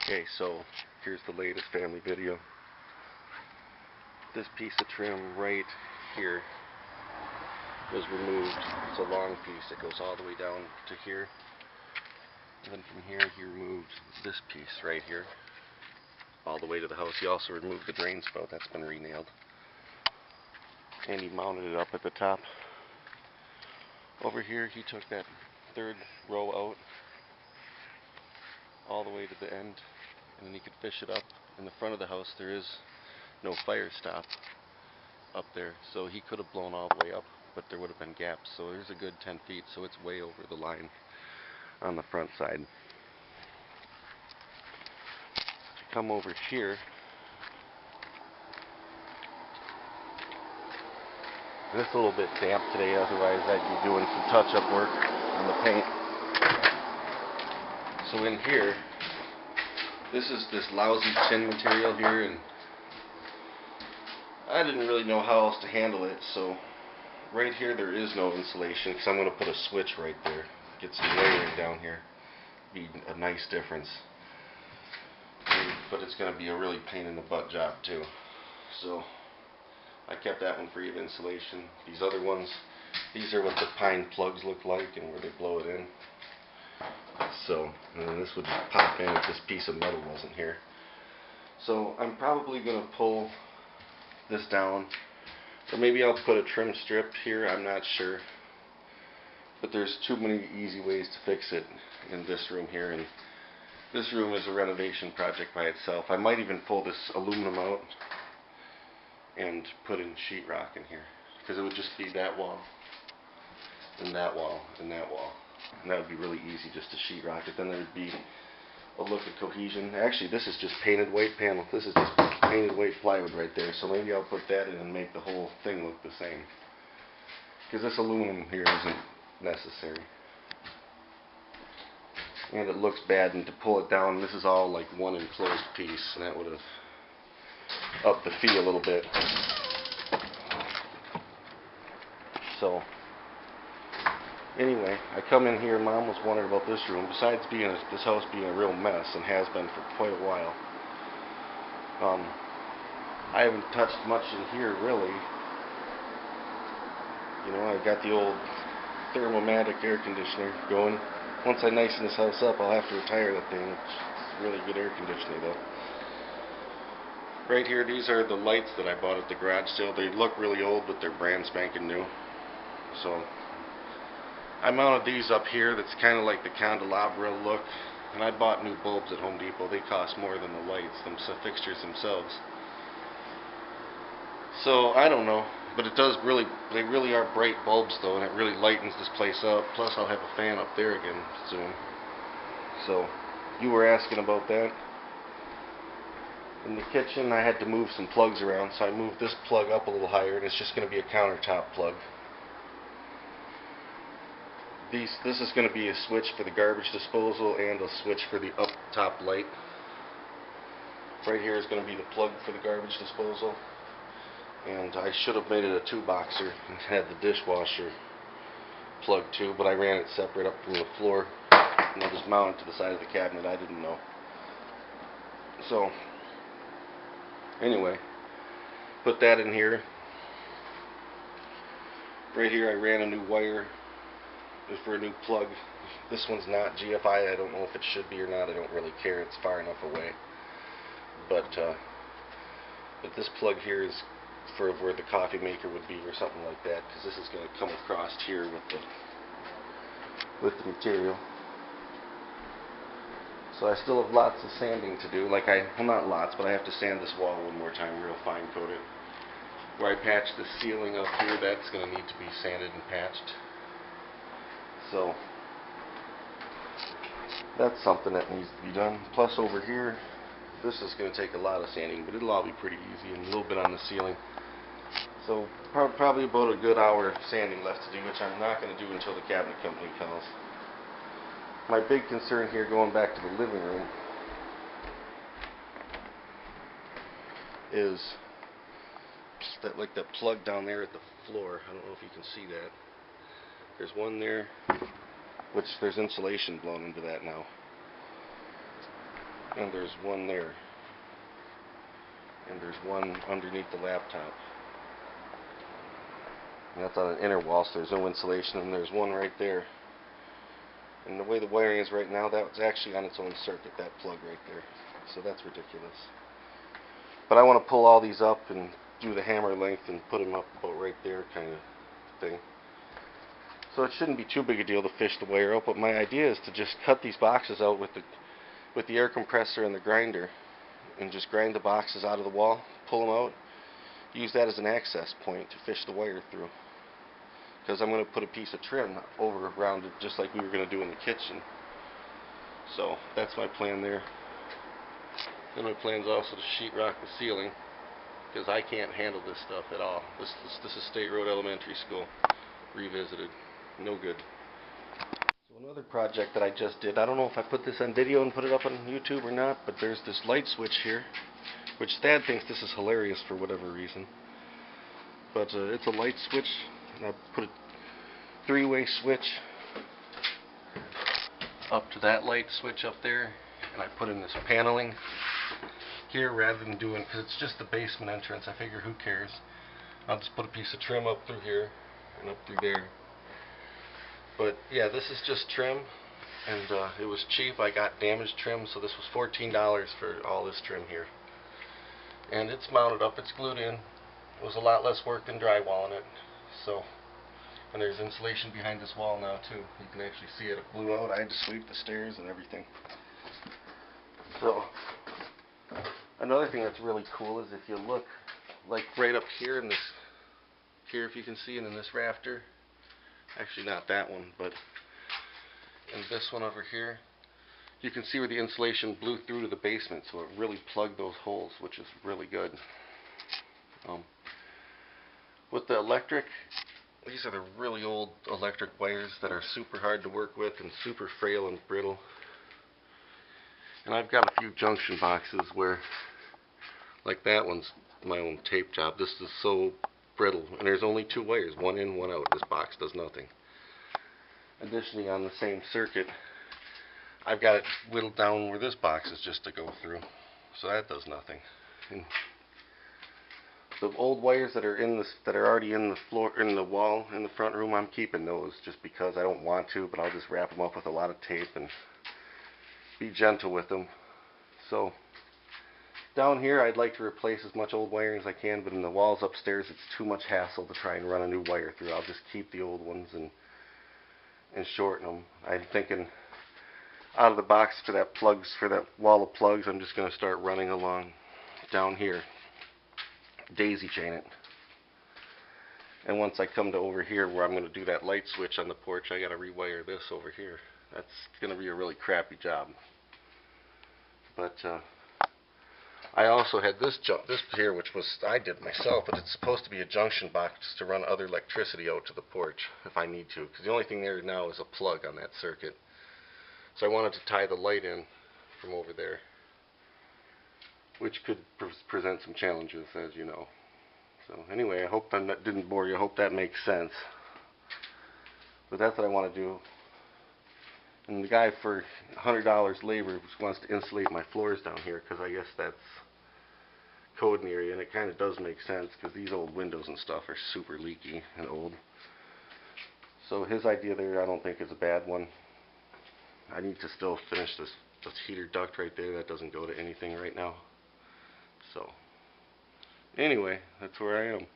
Okay, so here's the latest family video. This piece of trim right here was removed. It's a long piece. It goes all the way down to here. And then from here he removed this piece right here all the way to the house. He also removed the drain spout. That's been re-nailed. And he mounted it up at the top. Over here he took that third row out all the way to the end, and then he could fish it up. In the front of the house there is no fire stop up there, so he could have blown all the way up, but there would have been gaps. So there's a good 10 feet, so it's way over the line on the front side. Come over here, and it's a little bit damp today, otherwise I'd be doing some touch-up work on the paint. So in here, this is this lousy tin material here, and I didn't really know how else to handle it, so right here there is no insulation, because I'm going to put a switch right there, get some layering down here, be a nice difference. But it's going to be a really pain in the butt job too. So I kept that one free of insulation. These other ones, these are what the pine plugs look like and where they blow it in. So, and then this would just pop in if this piece of metal wasn't here. So I'm probably going to pull this down, or maybe I'll put a trim strip here, I'm not sure. But there's too many easy ways to fix it in this room here, and this room is a renovation project by itself. I might even pull this aluminum out and put in sheetrock in here, because it would just be that wall, and that wall, and that wall. And that would be really easy just to sheetrock it. Then there would be a look of cohesion. Actually, this is just painted white panel. This is just painted white plywood right there. So maybe I'll put that in and make the whole thing look the same, because this aluminum here isn't necessary. And it looks bad, and to pull it down, this is all like one enclosed piece, and that would have upped the fee a little bit. So anyway, I come in here, Mom was wondering about this room. Besides being this house being a real mess, and has been for quite a while, I haven't touched much in here really. You know, I've got the old Thermomatic air conditioner going. Once I nicen this house up, I'll have to retire that thing. It's really good air conditioning though. Right here, these are the lights that I bought at the garage sale. They look really old, but they're brand spanking new. So I mounted these up here. That's kind of like the candelabra look. And I bought new bulbs at Home Depot. They cost more than the lights, the fixtures themselves. So I don't know, but it does really, they really are bright bulbs though, and it really lightens this place up. Plus I'll have a fan up there again soon. So you were asking about that. In the kitchen I had to move some plugs around, so I moved this plug up a little higher, and it's just going to be a countertop plug. This is going to be a switch for the garbage disposal and a switch for the up top light. Right here is going to be the plug for the garbage disposal. And I should have made it a 2-boxer and had the dishwasher plug too, but I ran it separate up from the floor, and I just mounted it to the side of the cabinet. I didn't know. So anyway, put that in here. Right here I ran a new wire for a new plug. This one's not GFI. I don't know if it should be or not. I don't really care. It's far enough away. But this plug here is for where the coffee maker would be, or something like that, because this is going to come across here with the material. So I still have lots of sanding to do. Well, not lots, but I have to sand this wall one more time, real fine coat it. Where I patched the ceiling up here, that's going to need to be sanded and patched. So that's something that needs to be done. Plus over here, this is going to take a lot of sanding, but it'll all be pretty easy, and a little bit on the ceiling. So probably about a good hour of sanding left to do, which I'm not going to do until the cabinet company calls. My big concern here, going back to the living room, is that plug down there at the floor. I don't know if you can see that. There's one there, which there's insulation blown into that now. and there's one there, and there's one underneath the laptop. And that's on an inner wall, so there's no insulation, and there's one right there. And the way the wiring is right now, that's actually on its own circuit, that plug right there. So that's ridiculous. But I want to pull all these up and do the hammer length and put them up about right there kind of thing. So it shouldn't be too big a deal to fish the wire out, but my idea is to just cut these boxes out with the air compressor and the grinder, and just grind the boxes out of the wall, pull them out, use that as an access point to fish the wire through. Because I'm going to put a piece of trim over around it just like we were going to do in the kitchen. So that's my plan there. Then my plan is also to sheetrock the ceiling, because I can't handle this stuff at all. This is State Road Elementary School revisited. No good. So another project that I just did, I don't know if I put this on video and put it up on YouTube or not, but there's this light switch here, which Thad thinks this is hilarious for whatever reason. But it's a light switch, and I put a three-way switch up to that light switch up there, and I put in this paneling here rather than doing, because it's just the basement entrance, I figure who cares. I'll just put a piece of trim up through here and up through there. But yeah, this is just trim, and it was cheap. I got damaged trim, so this was $14 for all this trim here. And it's mounted up, it's glued in. It was a lot less work than drywalling it. So, and there's insulation behind this wall now too. You can actually see it. It blew out. I had to sweep the stairs and everything. So, another thing that's really cool is if you look, like right up here in this, here if you can see it in this rafter, actually not that one, but in this one over here, you can see where the insulation blew through to the basement, so it really plugged those holes, which is really good. With the electric, these are the really old electric wires that are super hard to work with and super frail and brittle. And I've got a few junction boxes where, like that one's my own tape job. This is so brittle, and there's only two wires, one in, one out. This box does nothing. Additionally, on the same circuit, I've got it whittled down where this box is just to go through, so that does nothing. And the old wires that are already in the floor, in the wall, in the front room, I'm keeping those just because I don't want to, but I'll just wrap them up with a lot of tape and be gentle with them. So down here, I'd like to replace as much old wiring as I can, but in the walls upstairs, it's too much hassle to try and run a new wire through. I'll just keep the old ones and shorten them. I'm thinking out of the box for that plugs, for that wall of plugs, I'm just going to start running along down here, daisy chain it. And once I come to over here where I'm going to do that light switch on the porch, I got to rewire this over here. That's going to be a really crappy job. But I also had this here, which I did myself, but it's supposed to be a junction box to run other electricity out to the porch if I need to, because the only thing there now is a plug on that circuit. So I wanted to tie the light in from over there, which could present some challenges, as you know. So anyway, I hope that didn't bore you. I hope that makes sense. But that's what I want to do. And the guy for $100 labor wants to insulate my floors down here, because I guess that's code in the area, and it kind of does make sense because these old windows and stuff are super leaky and old. So his idea there I don't think is a bad one. I need to still finish this heater duct right there. That doesn't go to anything right now. So anyway, that's where I am.